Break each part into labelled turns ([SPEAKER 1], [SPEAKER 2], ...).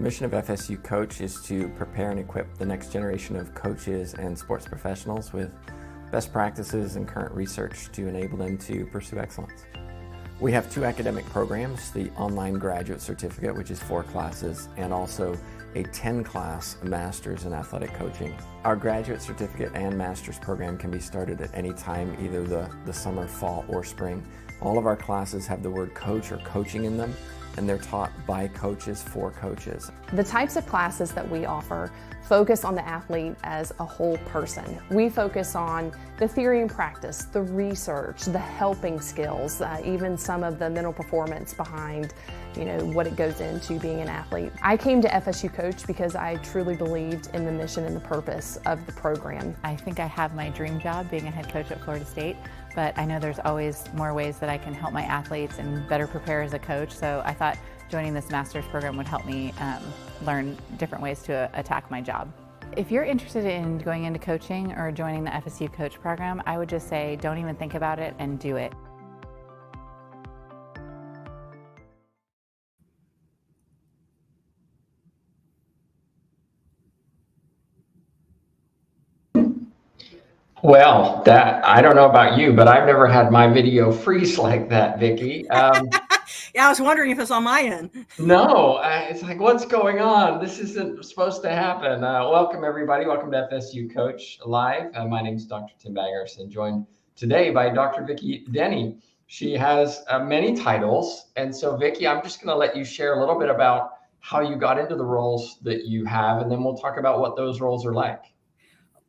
[SPEAKER 1] The mission of FSU Coach is to prepare and equip the next generation of coaches and sports professionals with best practices and current research to enable them to pursue excellence. We have two academic programs, the online graduate certificate, which is 4 classes, and also a 10-class master's in athletic coaching. Our graduate certificate and master's program can be started at any time, either the summer, fall, or spring. All of our classes have the word coach or coaching in them, and they're taught by coaches for coaches.
[SPEAKER 2] The types of classes that we offer focus on the athlete as a whole person. We focus on the theory and practice, the research, the helping skills, even some of the mental performance behind what it goes into being an athlete. I came to FSU Coach because I truly believed in the mission and the purpose of the program.
[SPEAKER 3] I think I have my dream job being a head coach at Florida State, but I know there's always more ways that I can help my athletes and better prepare as a coach, so I thought joining this master's program would help me learn different ways to attack my job. If you're interested in going into coaching or joining the FSU Coach program, I would just say don't even think about it and do it.
[SPEAKER 4] Well, I don't know about you, but I've never had my video freeze like that, Vickie.
[SPEAKER 5] Yeah, I was wondering if it's on my end.
[SPEAKER 4] No, it's like, what's going on? This isn't supposed to happen. Welcome, everybody. Welcome to FSU Coach Live. My name is Dr. Tim Bangerson, joined today by Dr. Vickie Denny. She has many titles. And so, Vickie, I'm just going to let you share a little bit about how you got into the roles that you have, and then we'll talk about what those roles are like.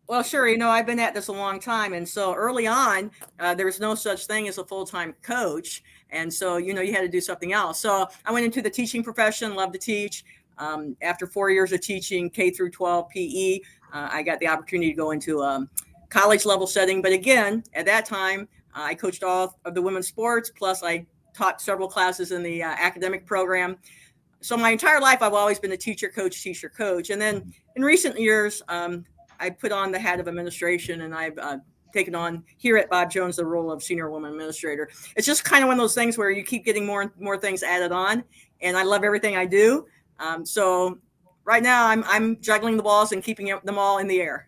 [SPEAKER 5] Well, sure. I've been at this a long time. And so early on, there was no such thing as a full-time coach. And so, you had to do something else. So I went into the teaching profession, loved to teach. After 4 years of teaching K through 12 PE, I got the opportunity to go into a college level setting. But again, at that time, I coached all of the women's sports, plus I taught several classes in the academic program. So my entire life, I've always been a teacher, coach. And then in recent years, I put on the hat of administration, and I've taken on here at Bob Jones the role of senior woman administrator. It's just kind of one of those things where you keep getting more and more things added on, and I love everything I do. So right now I'm juggling the balls and keeping them all in the air.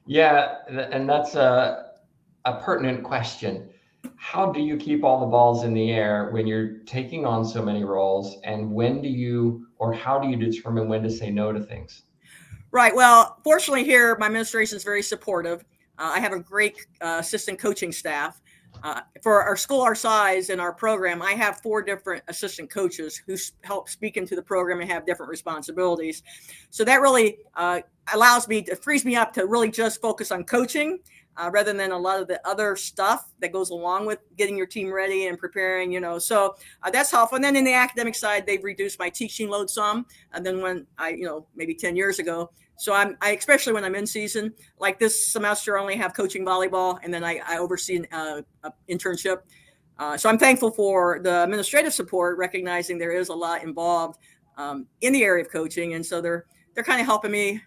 [SPEAKER 4] Yeah, and that's a pertinent question. How do you keep all the balls in the air when you're taking on so many roles, and how do you determine when to say no to things?
[SPEAKER 5] Right. Well, fortunately here, my administration is very supportive. I have a great assistant coaching staff. For our school our size and our program, I have 4 different assistant coaches who help speak into the program and have different responsibilities. So that really frees me up to really just focus on coaching rather than a lot of the other stuff that goes along with getting your team ready and preparing, So that's helpful. And then in the academic side, they've reduced my teaching load some. And then when maybe 10 years ago. So I especially when I'm in season, like this semester, I only have coaching volleyball, and then I oversee an internship. So I'm thankful for the administrative support, recognizing there is a lot involved in the area of coaching. And so they're kind of helping me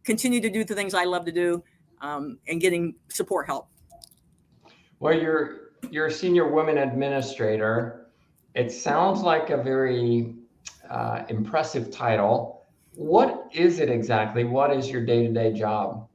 [SPEAKER 5] continue to do the things I love to do and getting support help.
[SPEAKER 4] Well, you're a senior women administrator. It sounds like a very impressive title. What is it exactly? What is your day-to-day job?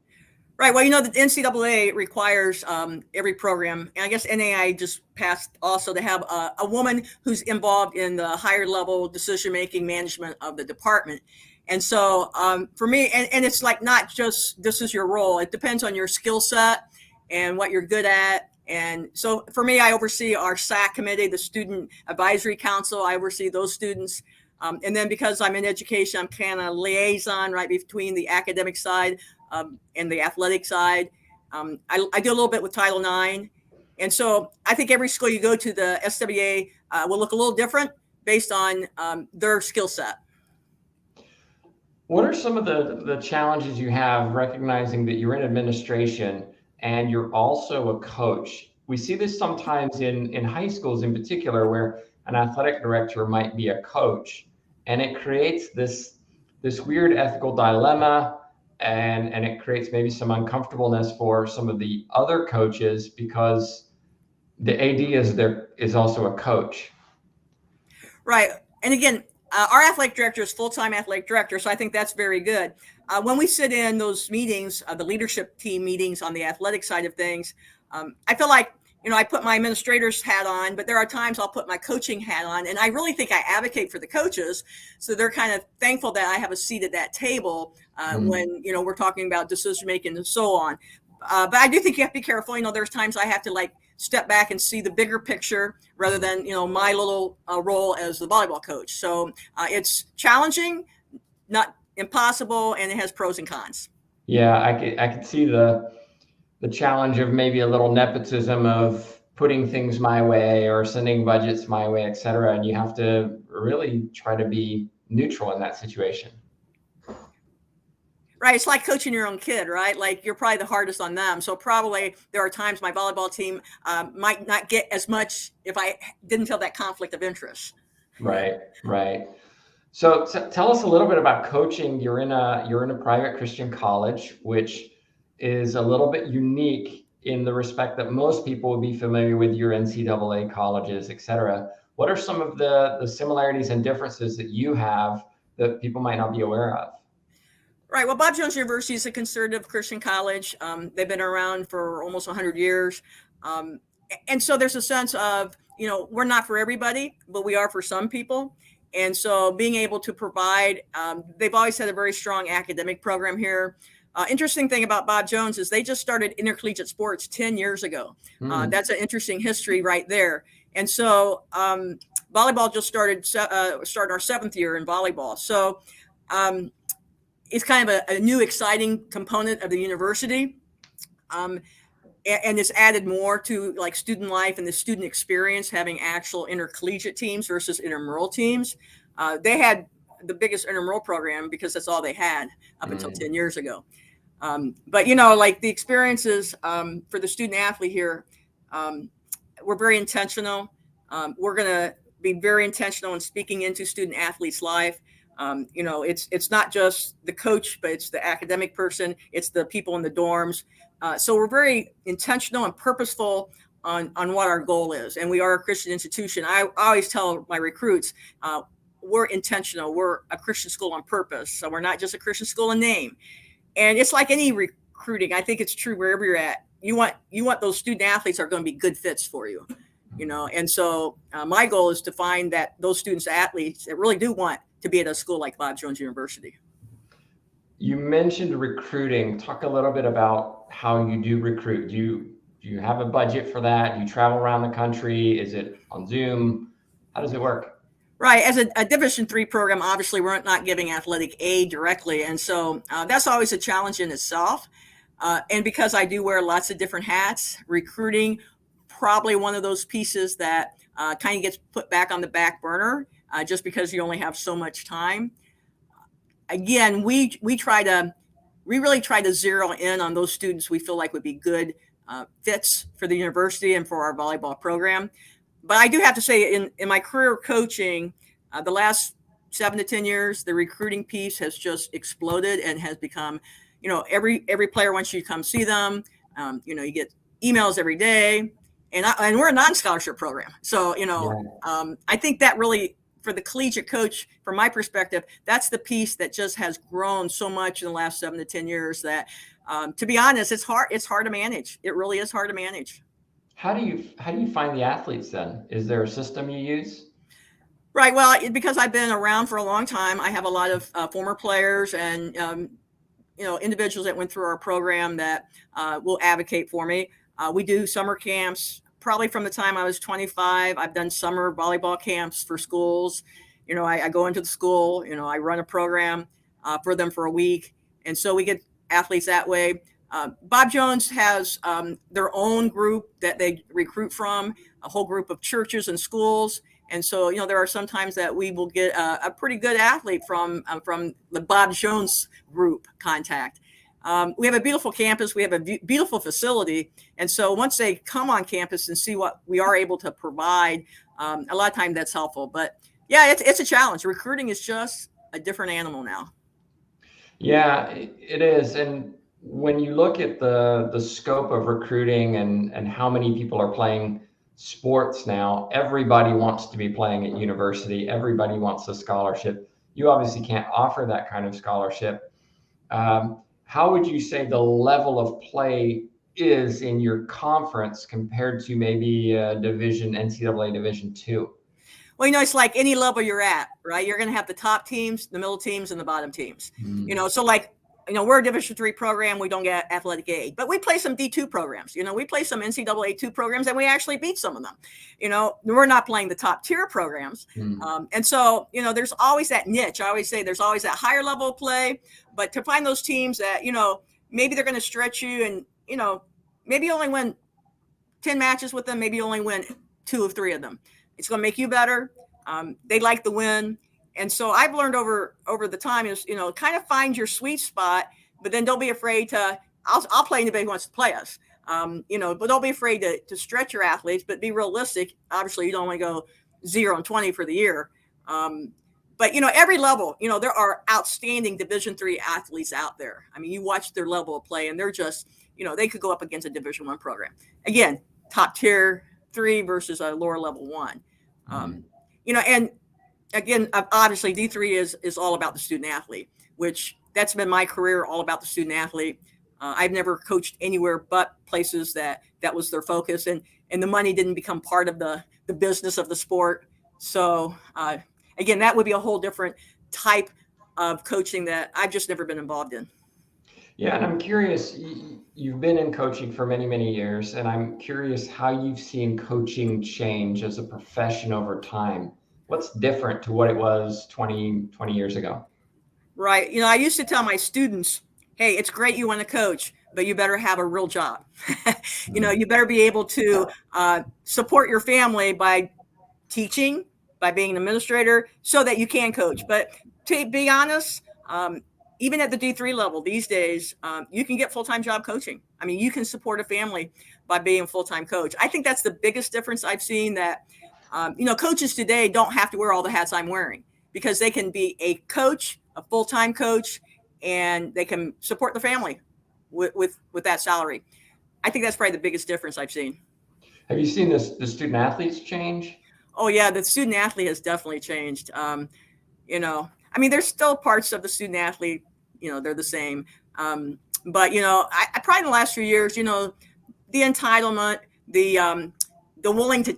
[SPEAKER 5] Right. Well, the NCAA requires every program, and I guess NAI just passed also to have a woman who's involved in the higher level decision-making management of the department. And so for me, and it's like not just this is your role. It depends on your skill set and what you're good at. And so for me, I oversee our SAC committee, the Student Advisory Council. I oversee those students. And then because I'm in education, I'm kind of liaison right between the academic side and the athletic side. I do a little bit with Title IX. And so I think every school you go to, the SWA will look a little different based on their skill set.
[SPEAKER 4] What are some of the challenges you have recognizing that you're in administration and you're also a coach? We see this sometimes in high schools in particular, where an athletic director might be a coach, and it creates this weird ethical dilemma, and it creates maybe some uncomfortableness for some of the other coaches because the AD is also a coach.
[SPEAKER 5] Right. And again, Our athletic director is full-time athletic director, so I think that's very good. When we sit in those meetings, the leadership team meetings on the athletic side of things, I feel like, I put my administrator's hat on, but there are times I'll put my coaching hat on, and I really think I advocate for the coaches, so they're kind of thankful that I have a seat at that table when we're talking about decision making and so on. But I do think you have to be careful. There's times I have to step back and see the bigger picture rather than my little role as the volleyball coach. So it's challenging, not impossible, and it has pros and cons.
[SPEAKER 4] Yeah, I could see the challenge of maybe a little nepotism of putting things my way or sending budgets my way, et cetera. And you have to really try to be neutral in that situation.
[SPEAKER 5] Right. It's like coaching your own kid, right? Like you're probably the hardest on them. So probably there are times my volleyball team might not get as much if I didn't feel that conflict of interest.
[SPEAKER 4] Right. So tell us a little bit about coaching. You're in a private Christian college, which is a little bit unique in the respect that most people would be familiar with your NCAA colleges, et cetera. What are some of the similarities and differences that you have that people might not be aware of?
[SPEAKER 5] Right. Well, Bob Jones University is a conservative Christian college. They've been around for almost 100 years. And so there's a sense of, we're not for everybody, but we are for some people. And so being able to provide, they've always had a very strong academic program here. Interesting thing about Bob Jones is they just started intercollegiate sports 10 years ago. That's an interesting history right there. And so volleyball just started our 7th year in volleyball. So it's kind of a new exciting component of the university. And it's added more to student life and the student experience, having actual intercollegiate teams versus intramural teams. They had the biggest intramural program because that's all they had up until 10 years ago. But the experiences for the student athlete here, we're very intentional. We're going to be very intentional in speaking into student athletes' life. It's not just the coach, but it's the academic person. It's the people in the dorms. So we're very intentional and purposeful on what our goal is. And we are a Christian institution. I always tell my recruits, we're intentional. We're a Christian school on purpose. So we're not just a Christian school in name. And it's like any recruiting. I think it's true wherever you're at. You want those student athletes are going to be good fits for you, And so my goal is to find that those students athletes that really do want to be at a school like Bob Jones University.
[SPEAKER 4] You mentioned recruiting. Talk a little bit about how you do recruit. Do you have a budget for that? Do you travel around the country? Is it on Zoom? How does it work?
[SPEAKER 5] Right. As a Division III program, obviously we're not giving athletic aid directly. And so that's always a challenge in itself. And because I do wear lots of different hats, recruiting, probably one of those pieces that kind of gets put back on the back burner just because you only have so much time. Again, we really try to zero in on those students we feel like would be good fits for the university and for our volleyball program. But I do have to say, in my career coaching, the last 7 to 10 years, the recruiting piece has just exploded and has become, every player wants you to come see them. You get emails every day, and we're a non-scholarship program. So, I think that really, for the collegiate coach, from my perspective, that's the piece that just has grown so much in the last 7 to 10 years that, to be honest, it's hard to manage. It really is hard to manage.
[SPEAKER 4] How do you find the athletes then? Is there a system you use?
[SPEAKER 5] Right. Well, because I've been around for a long time, I have a lot of former players and individuals that went through our program that will advocate for me. We do summer camps. Probably from the time I was 25, I've done summer volleyball camps for schools. I go into the school. I run a program for them for a week, and so we get athletes that way. Bob Jones has their own group that they recruit from, a whole group of churches and schools. And so, there are some times that we will get a pretty good athlete from the Bob Jones group contact. We have a beautiful campus. We have a beautiful facility. And so once they come on campus and see what we are able to provide, a lot of times that's helpful. But yeah, it's a challenge. Recruiting is just a different animal now.
[SPEAKER 4] Yeah, it is. And when you look at the scope of recruiting and how many people are playing sports now, everybody wants to be playing at university. Everybody wants a scholarship. You obviously can't offer that kind of scholarship. How would you say the level of play is in your conference compared to maybe NCAA Division II?
[SPEAKER 5] Well, it's like any level you're at, right? You're going to have the top teams, the middle teams, and the bottom teams. So like, we're a Division III program. We don't get athletic aid, but we play some D2 programs. We play some NCAA 2 programs, and we actually beat some of them. We're not playing the top tier programs. And so, there's always that niche. I always say there's always that higher level of play, but to find those teams that, maybe they're going to stretch you and, maybe you only win 10 matches with them, maybe you only win 2 or 3 of them. It's going to make you better. They like the win. And so I've learned over the time is, kind of find your sweet spot, but then don't be afraid to, I'll play anybody who wants to play us. But don't be afraid to stretch your athletes, but be realistic. Obviously you don't want to go 0-20 for the year. But every level, there are outstanding Division III athletes out there. I mean, you watch their level of play and they're just, they could go up against a Division I program. Again, top tier 3 versus a lower level 1. And again, obviously D3 is all about the student athlete, which that's been my career, all about the student athlete. I've never coached anywhere but places that was their focus, and the money didn't become part of the business of the sport. So again, that would be a whole different type of coaching that I've just never been involved in.
[SPEAKER 4] Yeah, and I'm curious, you've been in coaching for many, many years, and I'm curious how you've seen coaching change as a profession over time. What's different to what it was 20 years ago?
[SPEAKER 5] Right. I used to tell my students, hey, it's great you want to coach, but you better have a real job. You better be able to support your family by teaching, by being an administrator, so that you can coach. But to be honest, even at the D3 level these days, you can get full-time job coaching. I mean, you can support a family by being a full-time coach. I think that's the biggest difference I've seen, that, coaches today don't have to wear all the hats I'm wearing, because they can be a coach, a full-time coach, and they can support the family with that salary. I think that's probably the biggest difference I've seen.
[SPEAKER 4] Have you seen the student athletes change? Oh
[SPEAKER 5] yeah, the student athlete has definitely changed. I mean, there's still parts of the student athlete, they're the same. But, I probably in the last few years, the entitlement, the willing to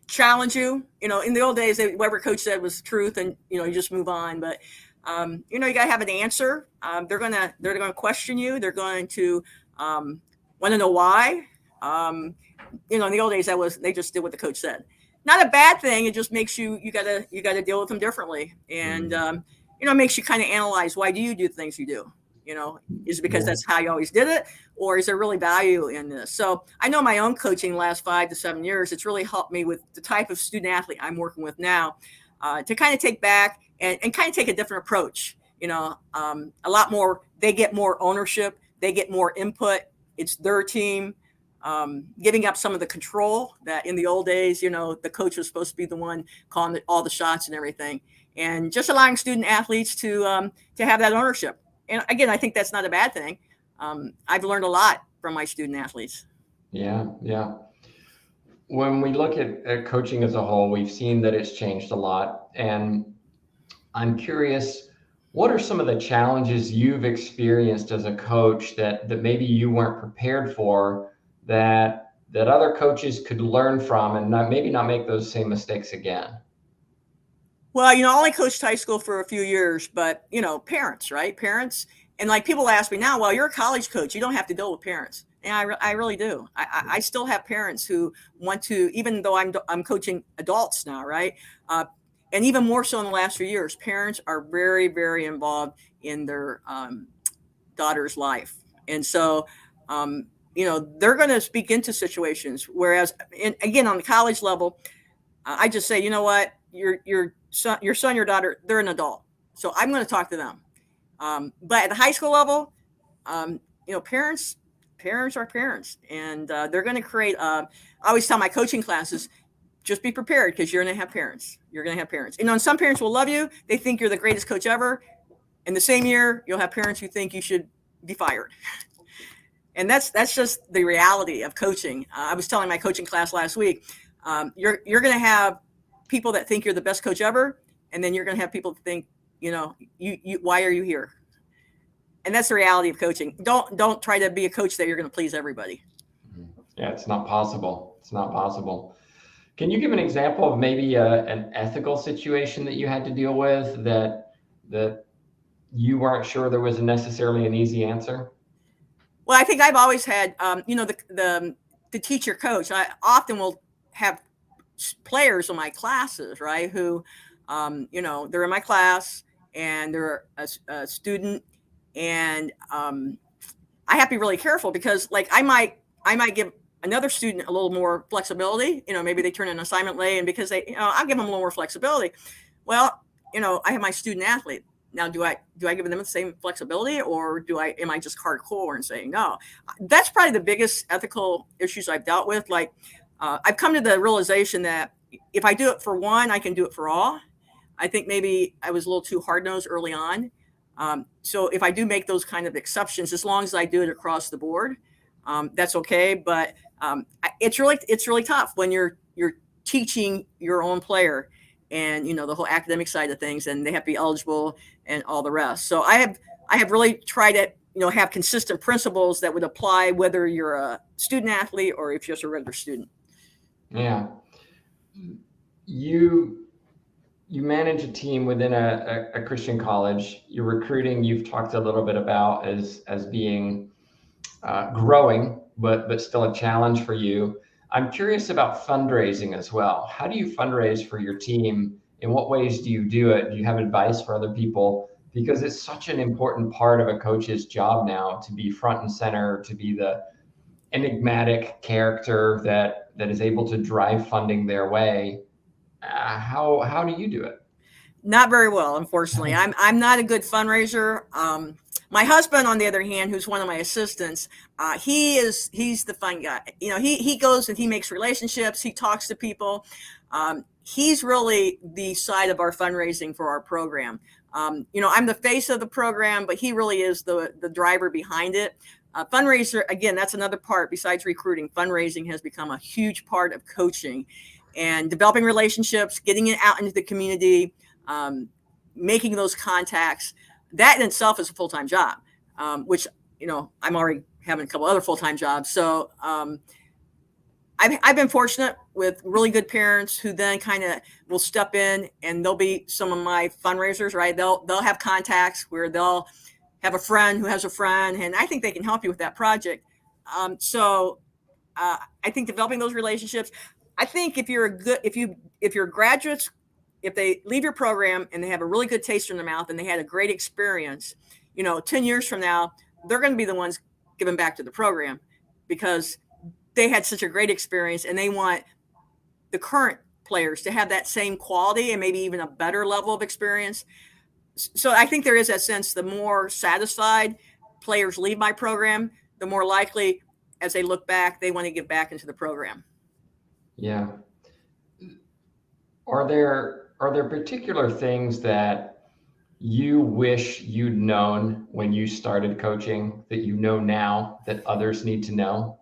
[SPEAKER 5] challenge you, in the old days, whatever coach said was truth, and, you just move on. But, you got to have an answer. They're going to question you. They're going to want to know why. In the old days, they just did what the coach said. Not a bad thing. It just makes you gotta deal with them differently. And, makes you kind of analyze, why do you do things you do? Is it because that's how you always did it? Or is there really value in this? So I know my own coaching the last 5 to 7 years, it's really helped me with the type of student athlete I'm working with now, to kind of take back and kind of take a different approach. A lot more, they get more ownership, they get more input. It's their team. Giving up some of the control that in the old days, the coach was supposed to be the one calling all the shots and everything, and just allowing student athletes to have that ownership. And again, I think that's not a bad thing. I've learned a lot from my student athletes.
[SPEAKER 4] Yeah. When we look at coaching as a whole, we've seen that it's changed a lot. And I'm curious, what are some of the challenges you've experienced as a coach that maybe you weren't prepared for, that other coaches could learn from and maybe not make those same mistakes again?
[SPEAKER 5] Well, I only coached high school for a few years, but parents, right? Parents. And like, people ask me now, well, you're a college coach, you don't have to deal with parents. And I really do. I still have parents who want to, even though I'm coaching adults now, right? And even more so in the last few years, parents are very, very involved in their daughter's life. And so, they're going to speak into situations. Whereas, again, on the college level, I just say, you know what, your son, your daughter, they're an adult, so I'm going to talk to them. But at the high school level, parents are parents, and they're going to create. I always tell my coaching classes, just be prepared, because you're going to have parents. You're going to have parents. And some parents will love you. They think you're the greatest coach ever. In the same year, you'll have parents who think you should be fired. And that's just the reality of coaching. I was telling my coaching class last week, you're going to have people that think you're the best coach ever, and then you're going to have people that think, you why are you here? And that's the reality of coaching. Don't try to be a coach that you're going to please everybody.
[SPEAKER 4] Yeah, it's not possible. It's not possible. Can you give an example of maybe an ethical situation that you had to deal with that you weren't sure there was necessarily an easy answer?
[SPEAKER 5] Well, I think I've always had, the teacher coach. I often will have players in my classes, right? Who, they're in my class and they're a student, and I have to be really careful because, like, I might give another student a little more flexibility. Maybe they turn an assignment late, and because I'll give them a little more flexibility. Well, I have my student athlete. Now, do I give them the same flexibility, or am I just hardcore and saying no? That's probably the biggest ethical issues I've dealt with. Like, I've come to the realization that if I do it for one, I can do it for all. I think maybe I was a little too hard-nosed early on. So if I do make those kind of exceptions, as long as I do it across the board, that's okay. But it's really tough when you're teaching your own player, and the whole academic side of things, and they have to be eligible and all the rest. So I have really tried to have consistent principles that would apply whether you're a student athlete or if you're just a regular student.
[SPEAKER 4] Yeah. You manage a team within a Christian college. Your recruiting, you've talked a little bit about as being growing, but still a challenge for you. I'm curious about fundraising as well. How do you fundraise for your team? In what ways do you do it? Do you have advice for other people? Because it's such an important part of a coach's job now to be front and center, to be the enigmatic character that is able to drive funding their way. How do you do it?
[SPEAKER 5] Not very well, unfortunately. I'm not a good fundraiser. My husband, on the other hand, who's one of my assistants, he's the fun guy. He goes and he makes relationships. He talks to people. He's really the side of our fundraising for our program. I'm the face of the program, but he really is the driver behind it. Fundraiser, again, that's another part besides recruiting. Fundraising has become a huge part of coaching, and developing relationships, getting it out into the community, making those contacts. That in itself is a full-time job, which, I'm already having a couple other full-time jobs. So I've been fortunate with really good parents who then kind of will step in, and they'll be some of my fundraisers, right? They'll have contacts where they'll have a friend who has a friend, and I think they can help you with that project. So I think developing those relationships. I think if you're graduates, if they leave your program and they have a really good taste in their mouth and they had a great experience, 10 years from now, they're going to be the ones giving back to the program because they had such a great experience, and they want the current players to have that same quality and maybe even a better level of experience. So I think there is that sense, the more satisfied players leave my program, the more likely as they look back, they want to give back into the program.
[SPEAKER 4] Yeah. Are there particular things that you wish you'd known when you started coaching that you know now that others need to know?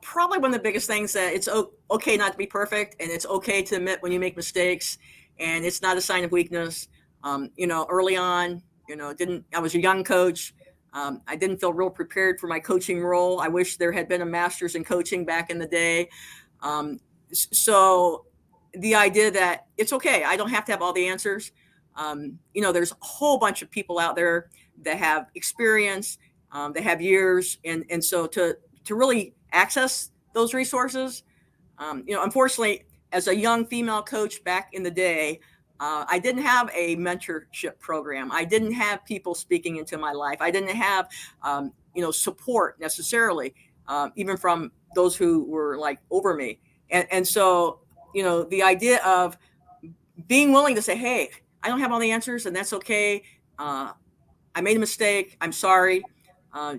[SPEAKER 5] Probably one of the biggest things that it's okay not to be perfect, and it's okay to admit when you make mistakes, and it's not a sign of weakness. Early on, I was a young coach. I didn't feel real prepared for my coaching role. I wish there had been a master's in coaching back in the day. So the idea that it's okay, I don't have to have all the answers. There's a whole bunch of people out there that have experience, that have years. And so to really access those resources, unfortunately, as a young female coach back in the day, I didn't have a mentorship program. I didn't have people speaking into my life. I didn't have, support necessarily, even from those who were like over me. And so, the idea of being willing to say, hey, I don't have all the answers, and that's okay. I made a mistake. I'm sorry.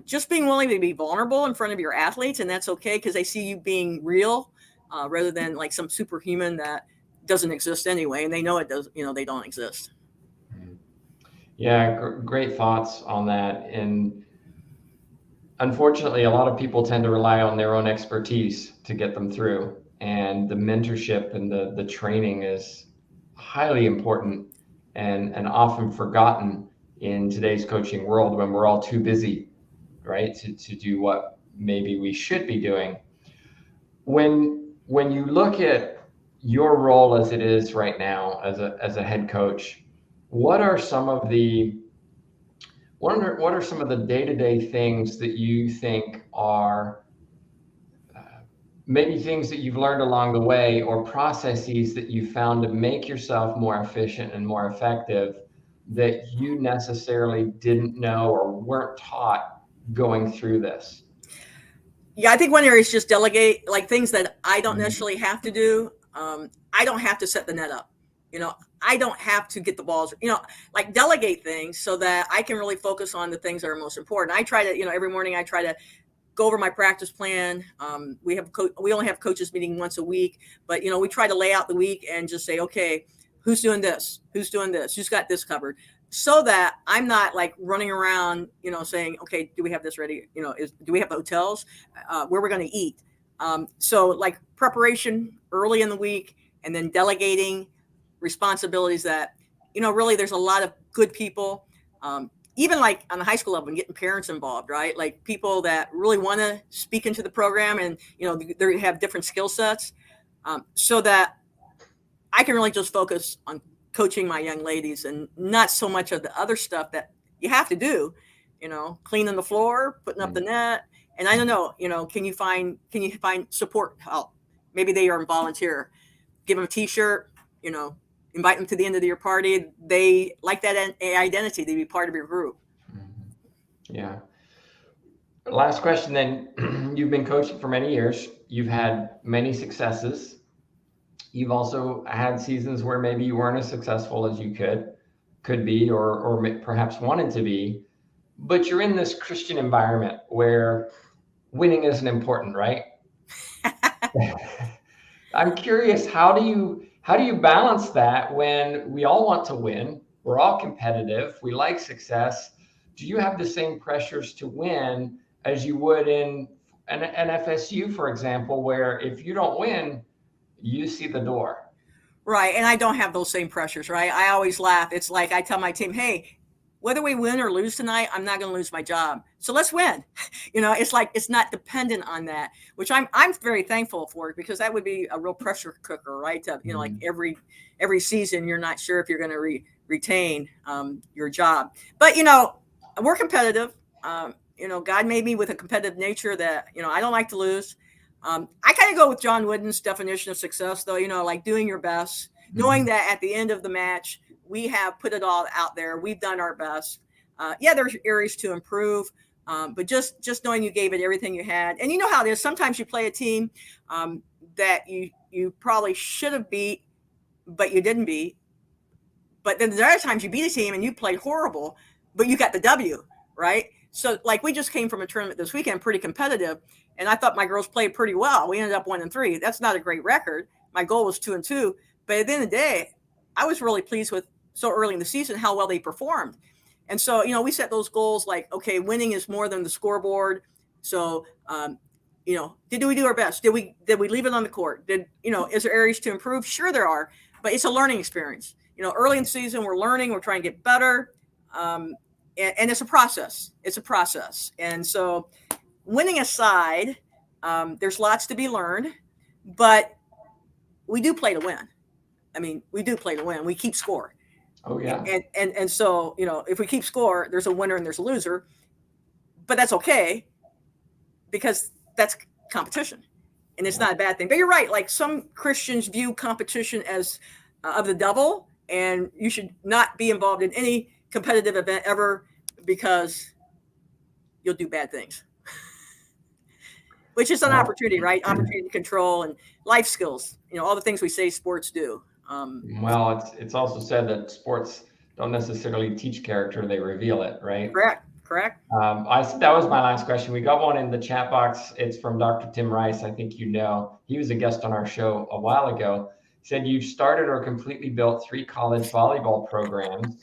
[SPEAKER 5] Just being willing to be vulnerable in front of your athletes, and that's okay because they see you being real rather than like some superhuman that doesn't exist anyway, and they know it does. They don't exist.
[SPEAKER 4] Yeah, great thoughts on that. And unfortunately, a lot of people tend to rely on their own expertise to get them through. And the mentorship and the training is highly important and often forgotten in today's coaching world when we're all too busy, right, to do what maybe we should be doing. When you look at your role as it is right now as a head coach, what are some of the what are some of the day-to-day things that you think are maybe things that you've learned along the way or processes that you found to make yourself more efficient and more effective that you necessarily didn't know or weren't taught going through this?
[SPEAKER 5] Yeah, I think one area is just delegate, like things that I don't
[SPEAKER 4] Mhm.
[SPEAKER 5] necessarily have to do. I don't have to set the net up. I don't have to get the balls, like delegate things so that I can really focus on the things that are most important. I try to, every morning I try to go over my practice plan. We only have coaches meeting once a week, but we try to lay out the week and just say, okay, who's doing this? Who's doing this? Who's got this covered? So that I'm not like running around, saying, okay, do we have this ready? Do we have hotels? Where we're going to eat? So like preparation early in the week and then delegating responsibilities that, really there's a lot of good people. Even like on the high school level and getting parents involved, right? Like people that really want to speak into the program and, they have different skill sets, so that I can really just focus on coaching my young ladies and not so much of the other stuff that you have to do, cleaning the floor, putting up the net. And I don't know, can you find support help? Maybe they are a volunteer, give them a t-shirt, invite them to the end of your party. They like that identity to be part of your group.
[SPEAKER 4] Yeah. Last question then. You've been coaching for many years. You've had many successes. You've also had seasons where maybe you weren't as successful as you could be or perhaps wanted to be. But you're in this Christian environment where winning isn't important, right? I'm curious, how do you balance that when we all want to win? We're all competitive. We like success. Do you have the same pressures to win as you would in an FSU, for example, where if you don't win, you see the door?
[SPEAKER 5] Right. And I don't have those same pressures, right? I always laugh. It's like I tell my team, hey, whether we win or lose tonight, I'm not going to lose my job. So let's win. It's like it's not dependent on that, which I'm very thankful for, because that would be a real pressure cooker, right? To, like every season, you're not sure if you're going to retain your job. But we're competitive. God made me with a competitive nature that I don't like to lose. I kind of go with John Wooden's definition of success, though. Like doing your best, knowing that at the end of the match, we have put it all out there. We've done our best. Yeah, there's areas to improve, but just knowing you gave it everything you had. And you know how it is. Sometimes you play a team that you probably should have beat, but you didn't beat. But then there are times you beat a team and you played horrible, but you got the W, right? So like we just came from a tournament this weekend, pretty competitive, and I thought my girls played pretty well. We ended up 1-3. That's not a great record. My goal was 2-2, but at the end of the day, I was really pleased with so early in the season how well they performed. And so we set those goals like, okay, winning is more than the scoreboard. So did we do our best? Did we leave it on the court? Is there areas to improve? Sure there are, but it's a learning experience. Early in the season we're learning, we're trying to get better. And it's a process. It's a process. And so winning aside, there's lots to be learned, but we do play to win. I mean, we do play to win. We keep score.
[SPEAKER 4] Oh yeah.
[SPEAKER 5] And so, if we keep score, there's a winner and there's a loser, but that's okay because that's competition and it's not a bad thing. But you're right. Like some Christians view competition as of the devil, and you should not be involved in any competitive event ever because you'll do bad things, which is an opportunity, right? Opportunity to control and life skills, all the things we say sports do.
[SPEAKER 4] Well, it's also said that sports don't necessarily teach character; they reveal it, right?
[SPEAKER 5] Correct.
[SPEAKER 4] That was my last question. We got one in the chat box. It's from Dr. Tim Rice. I think he was a guest on our show a while ago. He said you've started or completely built 3 college volleyball programs.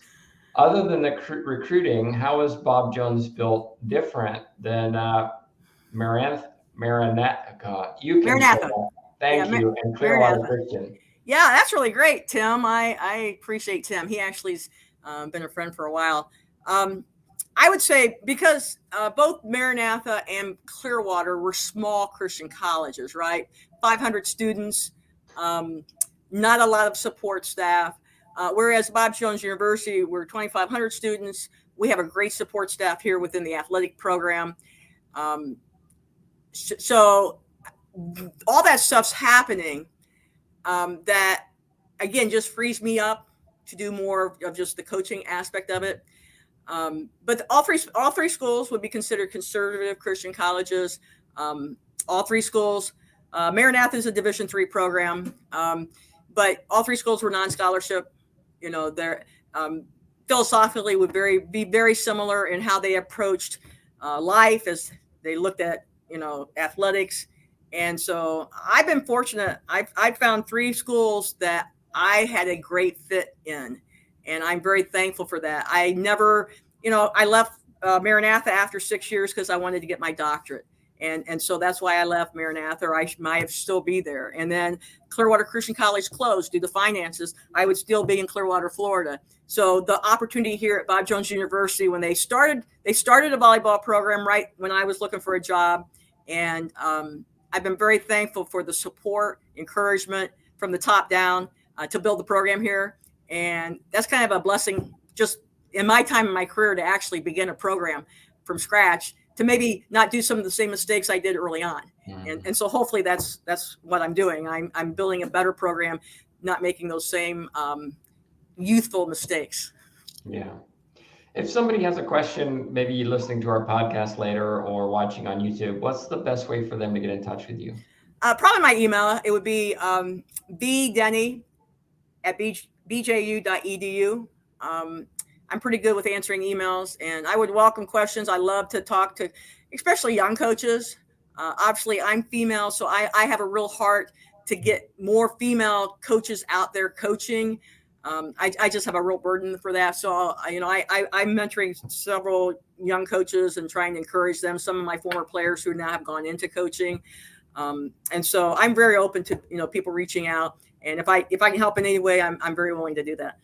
[SPEAKER 4] Other than the recruiting, how is Bob Jones built different than Maranatha? God, you can say
[SPEAKER 5] Maranatha.
[SPEAKER 4] that. Thank
[SPEAKER 5] Yeah,
[SPEAKER 4] you, and Clearwater
[SPEAKER 5] Maranatha.
[SPEAKER 4] Christian.
[SPEAKER 5] Yeah, that's really great, Tim. I appreciate Tim. He actually's been a friend for a while. I would say because both Maranatha and Clearwater were small Christian colleges, right? 500 students, not a lot of support staff. Whereas Bob Jones University, we're 2,500 students. We have a great support staff here within the athletic program. So all that stuff's happening that, again, just frees me up to do more of just the coaching aspect of it. But all three schools would be considered conservative Christian colleges. All three schools, Maranatha is a Division III program, but all three schools were non-scholarship. You know, they're philosophically would be very similar in how they approached life as they looked at, you know, athletics. And so I've been fortunate. I've found three schools that I had a great fit in. And I'm very thankful for that. I never, you know, I left Maranatha after 6 years because I wanted to get my doctorate. And so that's why I left Maranatha, or I might have still be there. And then Clearwater Christian College closed due to finances. I would still be in Clearwater, Florida. So the opportunity here at Bob Jones University, when they started a volleyball program right when I was looking for a job. And I've been very thankful for the support, encouragement from the top down to build the program here. And that's kind of a blessing just in my time in my career to actually begin a program from scratch, to maybe not do some of the same mistakes I did early on. And so hopefully that's what I'm doing. I'm building a better program, not making those same youthful mistakes.
[SPEAKER 4] Yeah. If somebody has a question, maybe listening to our podcast later or watching on YouTube, what's the best way for them to get in touch with you?
[SPEAKER 5] Probably my email. It would be bdenny@bju.edu. I'm pretty good with answering emails, and I would welcome questions. I love to talk to, especially young coaches. Obviously, I'm female, so I have a real heart to get more female coaches out there coaching. I just have a real burden for that. So, you know, I'm mentoring several young coaches and trying to encourage them. Some of my former players who now have gone into coaching. And so I'm very open to, you know, people reaching out. And if I can help in any way, I'm very willing to do that.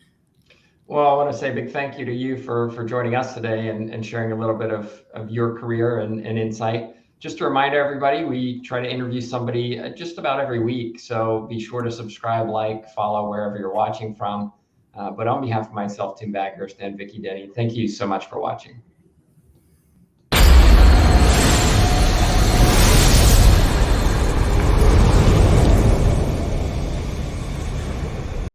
[SPEAKER 4] Well, I want to say a big thank you to you for joining us today and sharing a little bit of your career and insight. Just to remind everybody, we try to interview somebody just about every week. So be sure to subscribe, like, follow wherever you're watching from. But on behalf of myself, Tim Baghurst, and Vickie, Denny, thank you so much for watching.